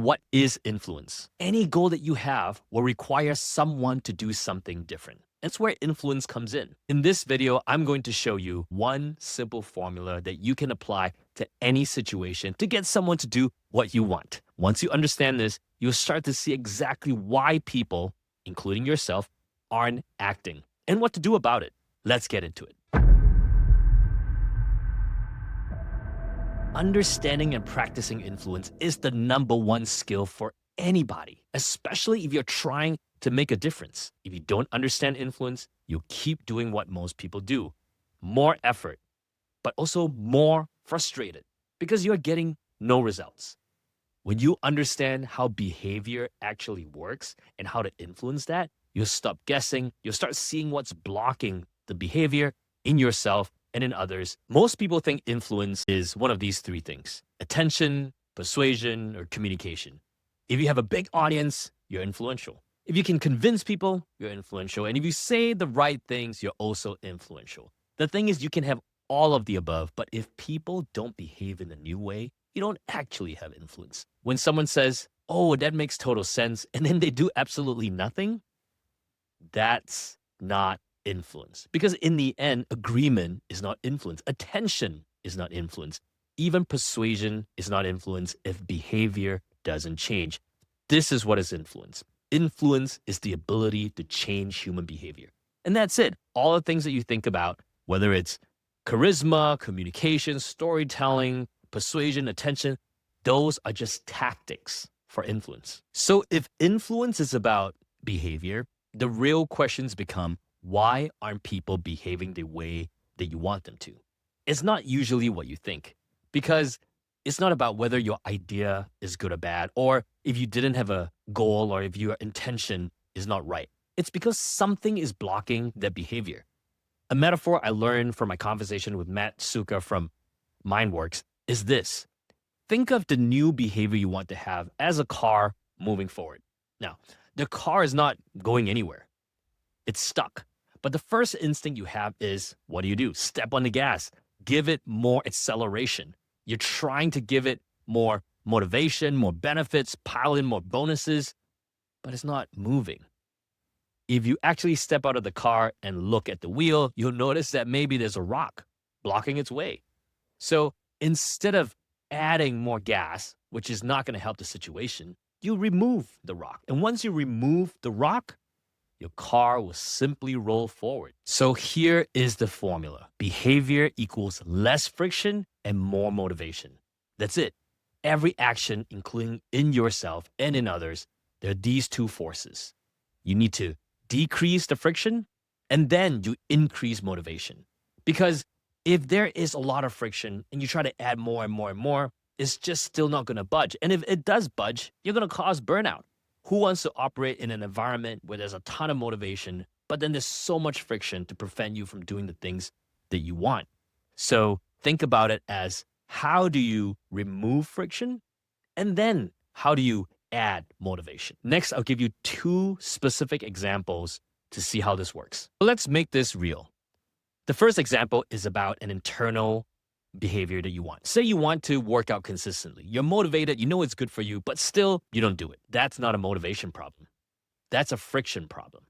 What is influence? Any goal that you have will require someone to do something different. That's where influence comes in. In this video, I'm going to show you one simple formula that you can apply to any situation to get someone to do what you want. Once you understand this, you'll start to see exactly why people, including yourself, aren't acting and what to do about it. Let's get into it. Understanding and practicing influence is the number one skill for anybody, especially if you're trying to make a difference. If you don't understand influence, you'll keep doing what most people do. More effort, but also more frustrated because you're getting no results. When you understand how behavior actually works and how to influence that, you'll stop guessing, you'll start seeing what's blocking the behavior in yourself and in others. Most people think influence is one of these three things: attention, persuasion, or communication. If you have a big audience, you're influential. If you can convince people, you're influential. And if you say the right things, you're also influential. The thing is, you can have all of the above, but if people don't behave in a new way, you don't actually have influence. When someone says, "Oh, that makes total sense," and then they do absolutely nothing, that's not influence. Because in the end, agreement is not influence. Attention is not influence. Even persuasion is not influence if behavior doesn't change. This is what is influence. Influence is the ability to change human behavior. And that's it. All the things that you think about, whether it's charisma, communication, storytelling, persuasion, attention, those are just tactics for influence. So if influence is about behavior, the real questions become, why aren't people behaving the way that you want them to? It's not usually what you think, because it's not about whether your idea is good or bad, or if you didn't have a goal, or if your intention is not right. It's because something is blocking that behavior. A metaphor I learned from my conversation with Matt Suka from MindWorks is this. Think of the new behavior you want to have as a car moving forward. Now, the car is not going anywhere. It's stuck. But the first instinct you have is, what do? Step on the gas. Give it more acceleration. You're trying to give it more motivation, more benefits, pile in more bonuses, but it's not moving. If you actually step out of the car and look at the wheel, you'll notice that maybe there's a rock blocking its way. So instead of adding more gas, which is not going to help the situation, you remove the rock. And once you remove the rock, your car will simply roll forward. So here is the formula. Behavior equals less friction and more motivation. That's it. Every action, including in yourself and in others, there are these two forces. You need to decrease the friction, and then you increase motivation. Because if there is a lot of friction and you try to add more and more and more, it's just still not going to budge. And if it does budge, you're going to cause burnout. Who wants to operate in an environment where there's a ton of motivation, but then there's so much friction to prevent you from doing the things that you want? So think about it as, how do you remove friction? And then how do you add motivation? Next, I'll give you two specific examples to see how this works. Let's make this real. The first example is about an internal behavior that you want. Say you want to work out consistently. You're motivated, you know it's good for you, but still you don't do it. That's not a motivation problem. That's a friction problem.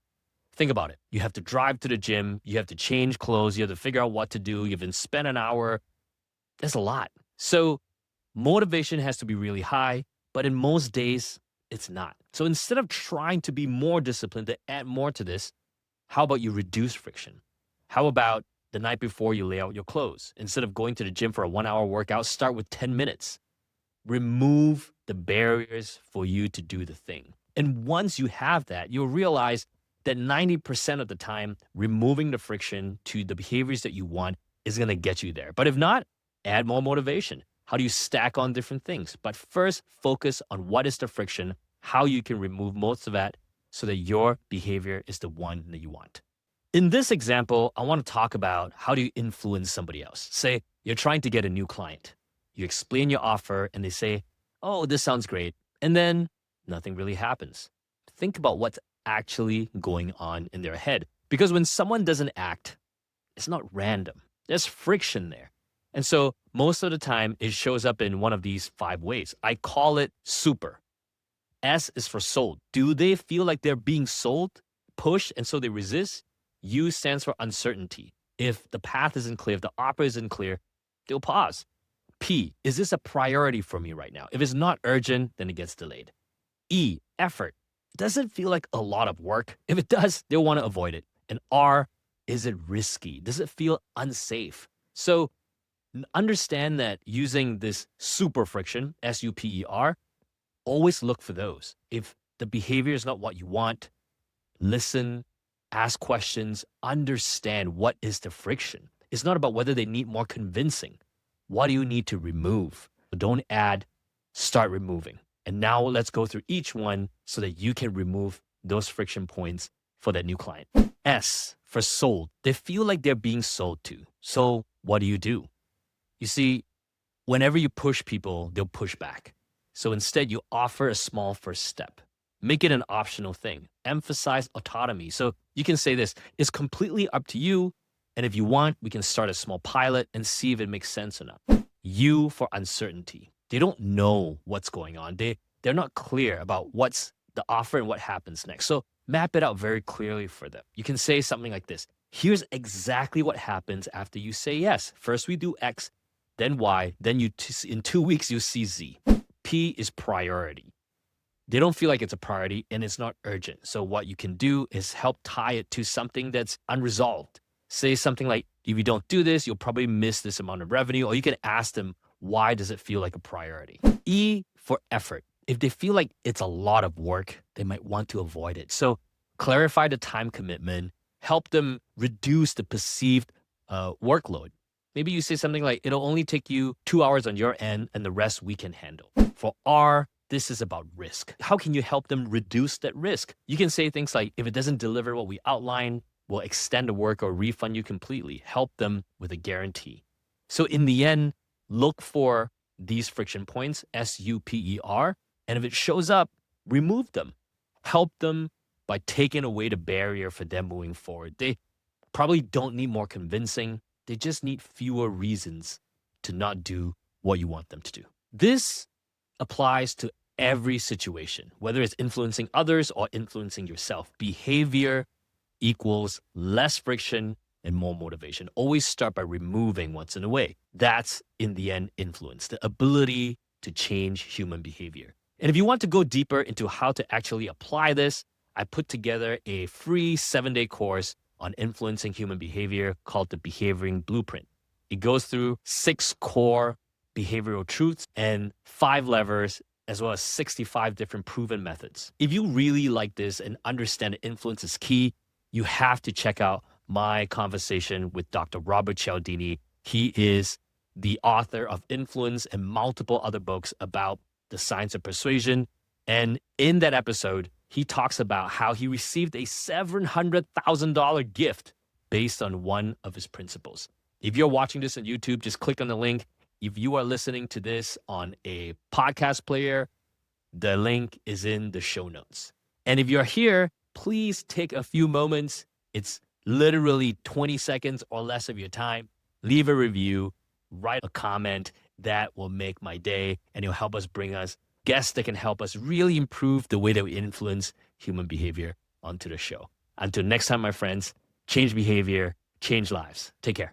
Think about it. You have to drive to the gym, you have to change clothes, you have to figure out what to do, you have to spend an hour. That's a lot. So motivation has to be really high, but in most days, it's not. So instead of trying to be more disciplined to add more to this, how about you reduce friction? How about the night before you lay out your clothes, instead of going to the gym for a 1-hour workout, start with 10 minutes. Remove the barriers for you to do the thing. And once you have that, you'll realize that 90% of the time, removing the friction to the behaviors that you want is going to get you there. But if not, add more motivation. How do you stack on different things? But first, focus on what is the friction, how you can remove most of that so that your behavior is the one that you want. In this example, I want to talk about how do you influence somebody else. Say you're trying to get a new client. You explain your offer and they say, "Oh, this sounds great." And then nothing really happens. Think about what's actually going on in their head. Because when someone doesn't act, it's not random. There's friction there. And so most of the time, it shows up in one of these 5 ways. I call it super. S is for sold. Do they feel like they're being sold, pushed, and so they resist? U stands for uncertainty. If the path isn't clear, if the offer isn't clear, they'll pause. P, is this a priority for me right now? If it's not urgent, then it gets delayed. E, effort. Does it feel like a lot of work? If it does, they'll want to avoid it. And R, is it risky? Does it feel unsafe? So understand that using this super friction, SUPER, always look for those. If the behavior is not what you want, listen, ask questions, understand what is the friction. It's not about whether they need more convincing. What do you need to remove? Don't add, start removing. And now let's go through each one so that you can remove those friction points for that new client. S for sold. They feel like they're being sold to. So what do? You see, whenever you push people, they'll push back. So instead, you offer a small first step. Make it an optional thing. Emphasize autonomy. So you can say this, it's completely up to you. And if you want, we can start a small pilot and see if it makes sense or not. U for uncertainty. They don't know what's going on. They're not clear about what's the offer and what happens next. So map it out very clearly for them. You can say something like this. Here's exactly what happens after you say yes. First we do X, then Y, then in 2 weeks you see Z. P is priority. They don't feel like it's a priority and it's not urgent. So what you can do is help tie it to something that's unresolved. Say something like, if you don't do this, you'll probably miss this amount of revenue. Or you can ask them, why does it feel like a priority? E for effort. If they feel like it's a lot of work, they might want to avoid it. So clarify the time commitment, help them reduce the perceived workload. Maybe you say something like, it'll only take you 2 hours on your end and the rest we can handle. For R, this is about risk. How can you help them reduce that risk? You can say things like, if it doesn't deliver what we outline, we'll extend the work or refund you completely. Help them with a guarantee. So in the end, look for these friction points, SUPER, and if it shows up, remove them. Help them by taking away the barrier for them moving forward. They probably don't need more convincing. They just need fewer reasons to not do what you want them to do. This applies to every situation, whether it's influencing others or influencing yourself. Behavior equals less friction and more motivation. Always start by removing what's in the way. That's, in the end, influence, the ability to change human behavior. And if you want to go deeper into how to actually apply this, I put together a free 7-day course on influencing human behavior called the Behavioring Blueprint. It goes through 6 core behavioral truths and 5 levers, as well as 65 different proven methods. If you really like this and understand that influence is key, you have to check out my conversation with Dr. Robert Cialdini. He is the author of Influence and multiple other books about the science of persuasion. And in that episode, he talks about how he received a $700,000 gift based on one of his principles. If you're watching this on YouTube, just click on the link. If you are listening to this on a podcast player, the link is in the show notes. And if you're here, please take a few moments. It's literally 20 seconds or less of your time. Leave a review, write a comment. That will make my day, and it'll help us bring us guests that can help us really improve the way that we influence human behavior onto the show. Until next time, my friends, change behavior, change lives. Take care.